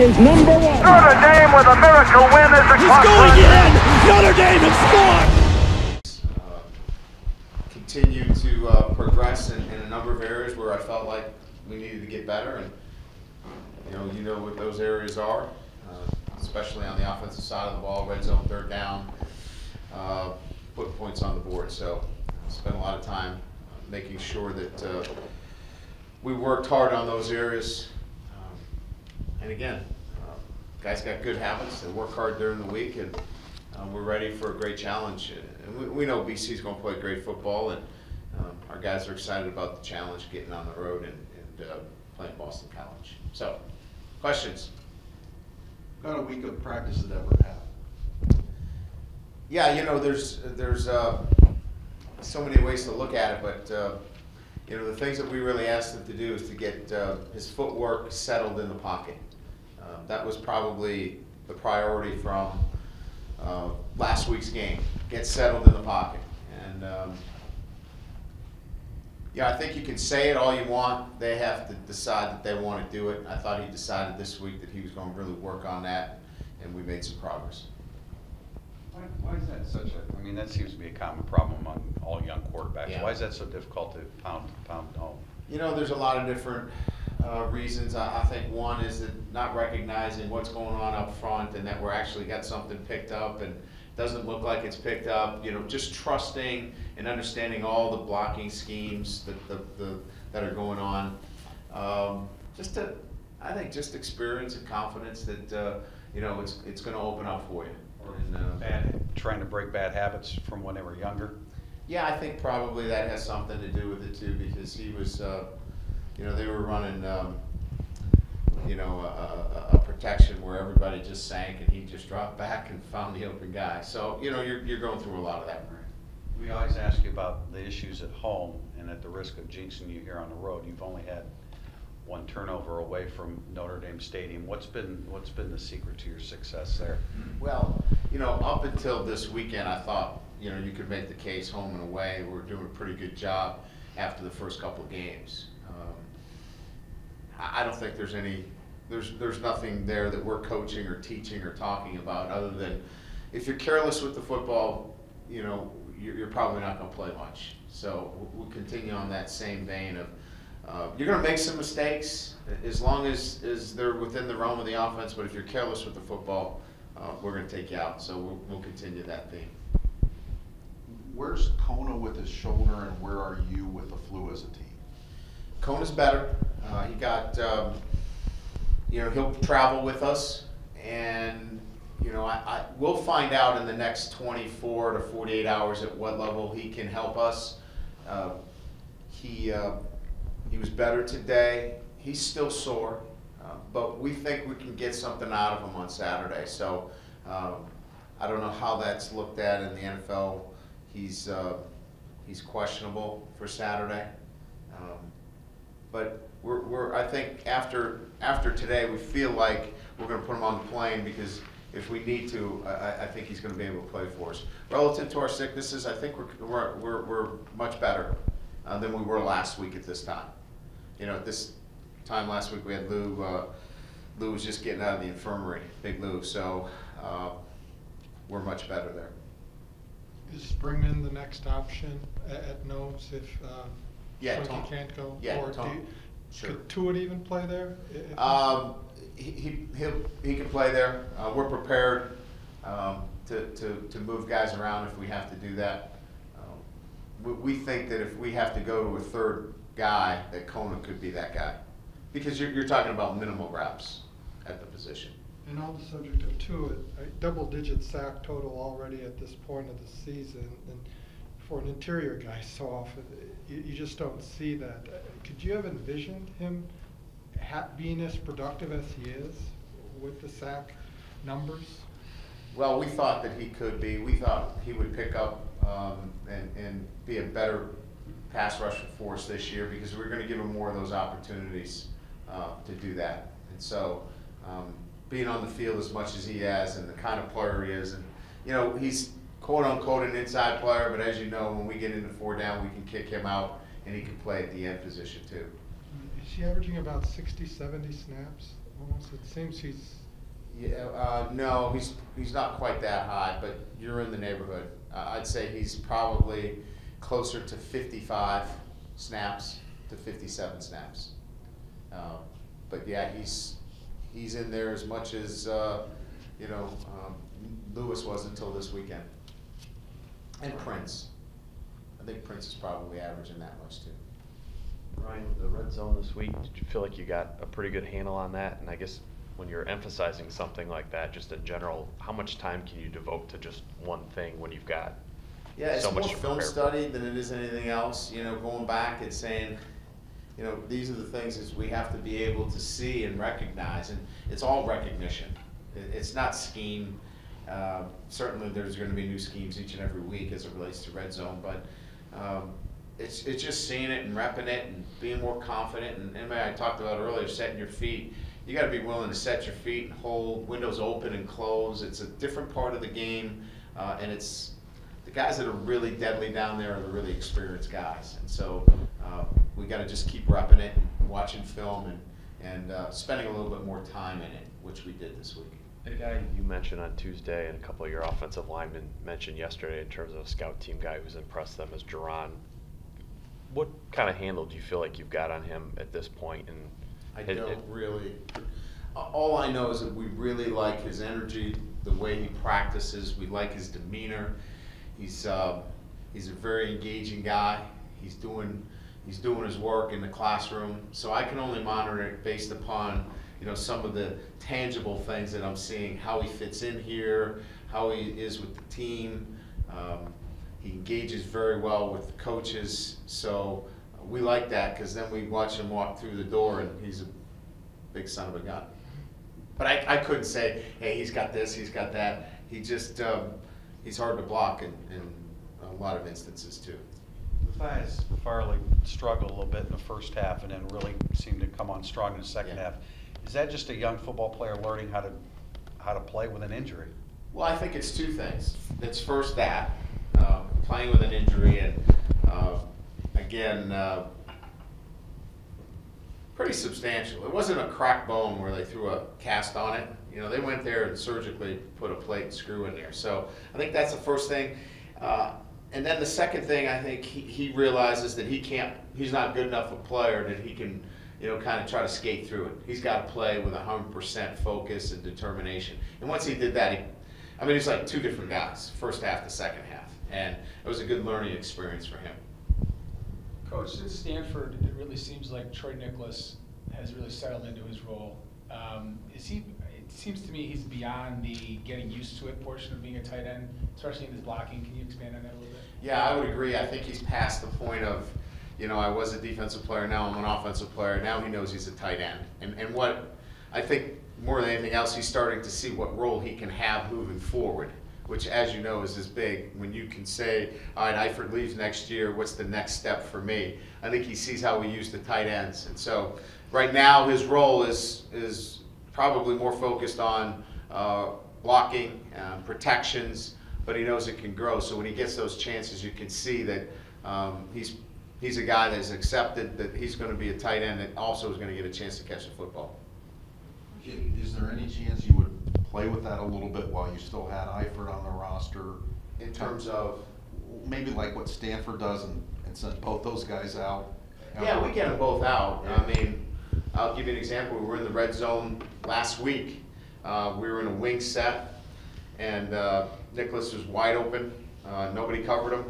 is number one. Notre Dame with a miracle win as a He's going in. Notre Dame has scored. Continue to progress in a number of areas where I felt like we needed to get better, and you know what those areas are, especially on the offensive side of the ball, red zone, third down, put points on the board. So I spent a lot of time making sure that we worked hard on those areas. And again, guys got good habits. They work hard during the week, and we're ready for a great challenge. And we know BC is going to play great football, and our guys are excited about the challenge, getting on the road and playing Boston College. So, questions? About a week of practice that ever happened? Yeah, there's so many ways to look at it, but the things that we really asked him to do is to get his footwork settled in the pocket. That was probably the priority from last week's game. Get settled in the pocket. And I think you can say it all you want. They have to decide that they want to do it. I thought he decided this week that he was going to really work on that, and we made some progress. Why is that such a, I mean, that seems to be a common problem among all young quarterbacks. Yeah. Why is that so difficult to pound home? There's a lot of different reasons. I think one is that not recognizing what's going on up front, and that we're actually got something picked up and doesn't look like it's picked up. Just trusting and understanding all the blocking schemes that are going on. I think just experience and confidence that it's going to open up for you. Trying to break bad habits from when they were younger? Yeah, I think probably that has something to do with it too, because he was, they were running, a protection where everybody just sank and he just dropped back and found the open guy. So, you're going through a lot of that. We always ask you about the issues at home, and at the risk of jinxing you here on the road, you've only had one turnover away from Notre Dame Stadium. What's been the secret to your success there? Well, up until this weekend, I thought, you could make the case home and away. We're doing a pretty good job after the first couple of games. I don't think there's nothing there that we're coaching or teaching or talking about other than if you're careless with the football, you're probably not going to play much. So we'll continue on that same vein of you're going to make some mistakes as long as they're within the realm of the offense, but if you're careless with the football, we're going to take you out. So we'll continue that theme. Where's Kona with his shoulder, and where are you with the flu as a team? Kona's better. He got, he'll travel with us, and we'll find out in the next 24 to 48 hours at what level he can help us. He was better today. He's still sore, but we think we can get something out of him on Saturday. So I don't know how that's looked at in the NFL. He's questionable for Saturday, but I think after today we feel like we're going to put him on the plane, because if we need to, I think he's going to be able to play for us. Relative to our sicknesses, I think we're much better than we were last week at this time. At this time last week we had Lou. Lou was just getting out of the infirmary, Big Lou. So we're much better there. Is Springman the next option at nose if Tom can't go? Yeah, or Tom. Sure. Could Tuitt even play there? He can play there. We're prepared to move guys around if we have to do that. We think that if we have to go to a third guy, that Kona could be that guy, because you're talking about minimal reps at the position. And on the subject of Tuitt, double-digit sack total already at this point of the season, and for an interior guy, so often you just don't see that. Could you have envisioned him being as productive as he is with the sack numbers? Well, we thought that he could be. We thought he would pick up and be a better pass rusher for us this year, because we're going to give him more of those opportunities to do that. And so being on the field as much as he has, and the kind of player he is, and he's quote-unquote an inside player, but as you know, when we get into 4 down, we can kick him out, and he can play at the end position too. Is he averaging about 60, 70 snaps almost? It seems he's. Yeah, no, he's not quite that high, but you're in the neighborhood. I'd say he's probably closer to 55 snaps to 57 snaps. But yeah, he's in there as much as Lewis was until this weekend. And Prince. I think Prince is probably averaging that much too. Ryan, with the red zone this week, did you feel like you got a pretty good handle on that? And I guess when you're emphasizing something like that, just in general, how much time can you devote to just one thing when you've got it's so much more to film prepare study than it is anything else. Going back and saying, these are the things that we have to be able to see and recognize, and it's all recognition. It's not scheme. Certainly there's going to be new schemes each and every week as it relates to red zone, but it's just seeing it and repping it and being more confident. And I talked about earlier, setting your feet. You got to be willing to set your feet and hold windows open and close. It's a different part of the game, and it's the guys that are really deadly down there are the really experienced guys. And so we got to just keep repping it, and watching film, and spending a little bit more time in it, which we did this week. The guy you mentioned on Tuesday and a couple of your offensive linemen mentioned yesterday in terms of a scout team guy who's impressed them is Jerron. What kind of handle do you feel like you've got on him at this point? And I don't really. All I know is that we really like his energy, the way he practices. We like his demeanor. He's a very engaging guy. He's doing his work in the classroom. So I can only monitor it based upon some of the tangible things that I'm seeing, how he fits in here, how he is with the team. He engages very well with the coaches, so we like that because then we watch him walk through the door and he's a big son of a gun. But I couldn't say, hey, he's got this, he's got that. He just, he's hard to block in a lot of instances too. Matthias Farley struggled a little bit in the first half and then really seemed to come on strong in the second half. Is that just a young football player learning how to play with an injury? Well, I think it's two things. It's first that, playing with an injury, and again, pretty substantial. It wasn't a cracked bone where they threw a cast on it. They went there and surgically put a plate and screw in there. So I think that's the first thing. And then the second thing, I think he realizes that he's not good enough a player that he can, kind of try to skate through it. He's got to play with 100% focus and determination. And once he did that, he's like two different guys, first half to second half. And it was a good learning experience for him. Coach, since Stanford, it really seems like Troy Nicholas has really settled into his role. It seems to me he's beyond the getting used to it portion of being a tight end, especially in his blocking. Can you expand on that a little bit? Yeah, I would agree. I think he's past the point of, I was a defensive player, now I'm an offensive player. Now he knows he's a tight end. And what I think more than anything else, he's starting to see what role he can have moving forward, which, as you know, is big. When you can say, all right, Eifert leaves next year, what's the next step for me? I think he sees how we use the tight ends. And so right now his role is probably more focused on blocking, protections, but he knows it can grow. So when he gets those chances, you can see that he's a guy that's accepted that he's going to be a tight end that also is going to get a chance to catch the football. Is there any chance you would play with that a little bit while you still had Eifert on the roster? In terms of? Maybe like what Stanford does and send both those guys out? Yeah, we get them both out. I'll give you an example. We were in the red zone last week. We were in a wing set, and Nicholas was wide open. Nobody covered him.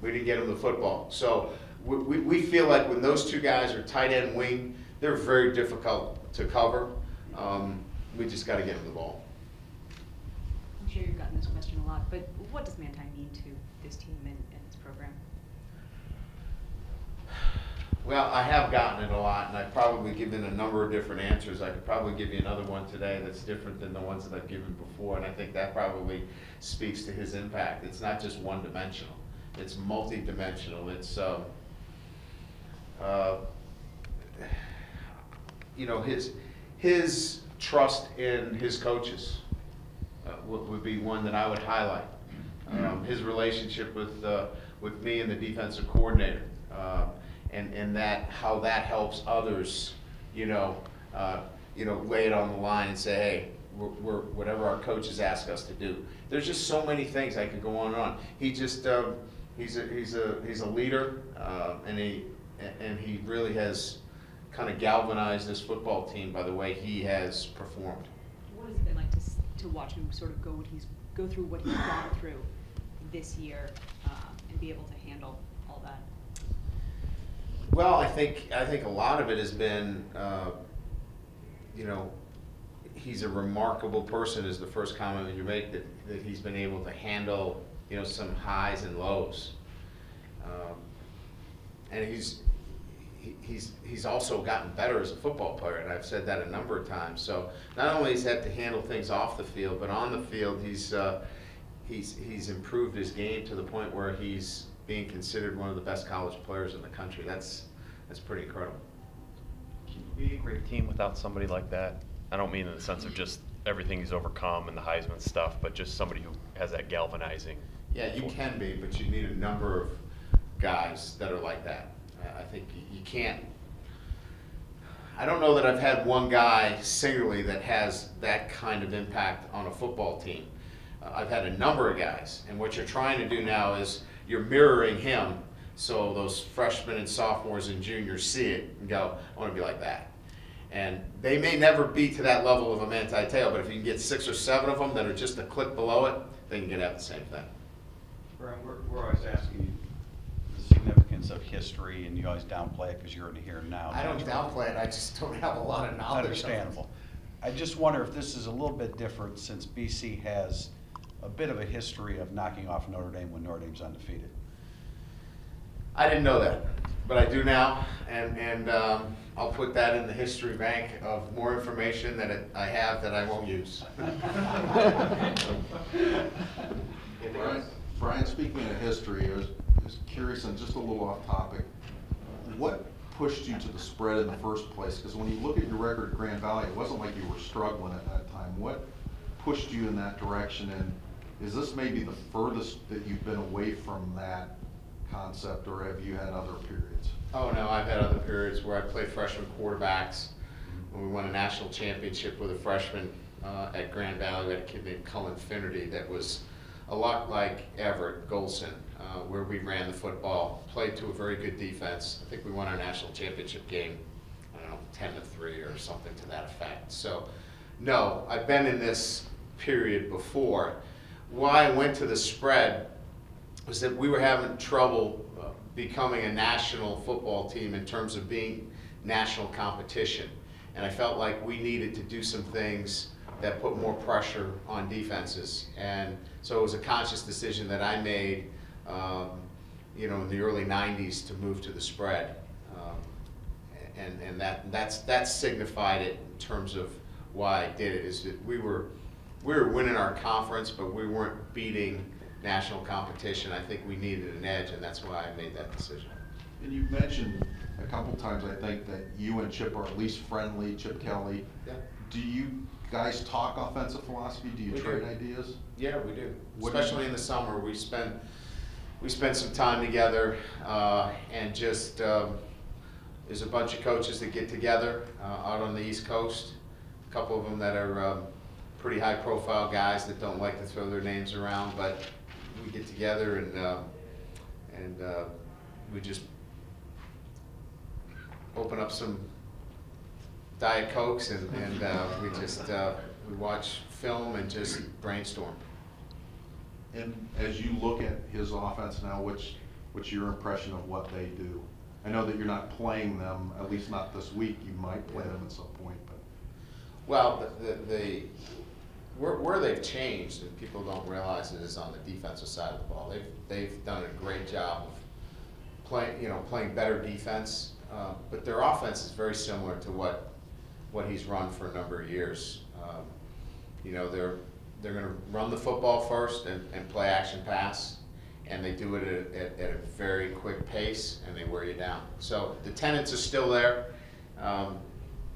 We didn't get him the football. So we feel like when those two guys are tight end wing, they're very difficult to cover. We just got to get him the ball. I'm sure you've gotten this question a lot, but what does Manti mean to this team and this program? Well, I have gotten it a lot, and I've probably given a number of different answers. I could probably give you another one today that's different than the ones that I've given before, and I think that probably speaks to his impact. It's not just one-dimensional. It's multi-dimensional. It's, his trust in his coaches would be one that I would highlight. His relationship with me and the defensive coordinator, and that how that helps others, lay it on the line and say, hey, we're whatever our coaches ask us to do. There's just so many things I could go on and on. He just he's a leader, and he really has kind of galvanized this football team by the way he has performed. What has it been like to watch him sort of go through what he's gone through this year and be able to handle all that? Well, I think a lot of it has been, he's a remarkable person is the first comment you make, that he's been able to handle, some highs and lows. And he's also gotten better as a football player, and I've said that a number of times. So not only has he had to handle things off the field, but on the field he's improved his game to the point where he's being considered one of the best college players in the country. That's pretty incredible. Can you be a great team without somebody like that? I don't mean in the sense of just everything he's overcome and the Heisman stuff, but just somebody who has that galvanizing. Yeah, you can be, but you need a number of guys that are like that. I think you can't. I don't know that I've had one guy singularly that has that kind of impact on a football team. I've had a number of guys, and what you're trying to do now is you're mirroring him, so those freshmen and sophomores and juniors see it and go, I want to be like that. And they may never be to that level of a Manti Te'o, but if you can get 6 or 7 of them that are just a click below it, then you can have the same thing. Brian, we're always asking you the significance of history, and you always downplay it because you're in the here and now. I don't downplay it, I just don't have a lot of knowledge. Understandable. I just wonder if this is a little bit different since BC has a bit of a history of knocking off Notre Dame when Notre Dame's undefeated. I didn't know that, but I do now, and I'll put that in the history bank of more information that I have that I won't use. Brian, speaking of history, I was curious, and just a little off topic, what pushed you to the spread in the first place? Because when you look at your record at Grand Valley, it wasn't like you were struggling at that time. What pushed you in that direction, and is this maybe the furthest that you've been away from that concept, or have you had other periods? Oh no, I've had other periods where I played freshman quarterbacks. When we won a national championship with a freshman at Grand Valley, we had a kid named Cullen Finnerty that was a lot like Everett Golson, where we ran the football, played to a very good defense. I think we won our national championship game, I don't know, 10-3 or something to that effect. So no, I've been in this period before. Why I went to the spread was that we were having trouble becoming a national football team in terms of being national competition. And I felt like we needed to do some things that put more pressure on defenses. And so it was a conscious decision that I made, in the early 90s to move to the spread. And that signified it in terms of why I did it, is that we were winning our conference, but we weren't beating national competition. I think we needed an edge, and that's why I made that decision. And you've mentioned a couple times, I think, that you and Chip are at least friendly, Chip Kelly. Yeah. Do you guys talk offensive philosophy? Do you trade ideas? Yeah, we do. What Especially in the summer, we spend some time together, and just there's a bunch of coaches that get together out on the East Coast. A couple of them that are pretty high-profile guys that don't like to throw their names around, but we get together and we just open up some Diet Cokes and we just we watch film and just brainstorm. And as you look at his offense now, what's your impression of what they do? I know that you're not playing them, at least not this week. You might play them at some point, but. Well, where they've changed, and people don't realize it, is on the defensive side of the ball. They've done a great job of playing better defense, but their offense is very similar to what he's run for a number of years. They're going to run the football first and play action pass, and they do it at a very quick pace, and they wear you down. So the tenets are still there.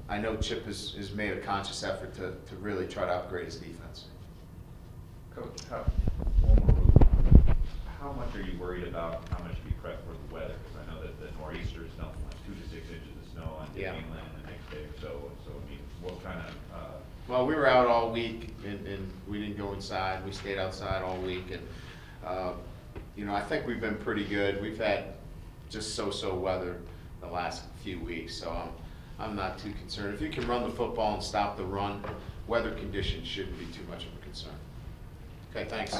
I know Chip has made a conscious effort to really try to upgrade his defense. Coach, how much are you worried about how much to be prepped for the weather? Because I know that the nor'easters dump like 2 to 6 inches of snow on New England the next day or so. So I mean, what kind of, Well, we were out all week, and we didn't go inside. We stayed outside all week, and you know, I think we've been pretty good. We've had just so-so weather the last few weeks, so I'm not too concerned. If you can run the football and stop the run, weather conditions shouldn't be too much of a concern. Okay, thanks.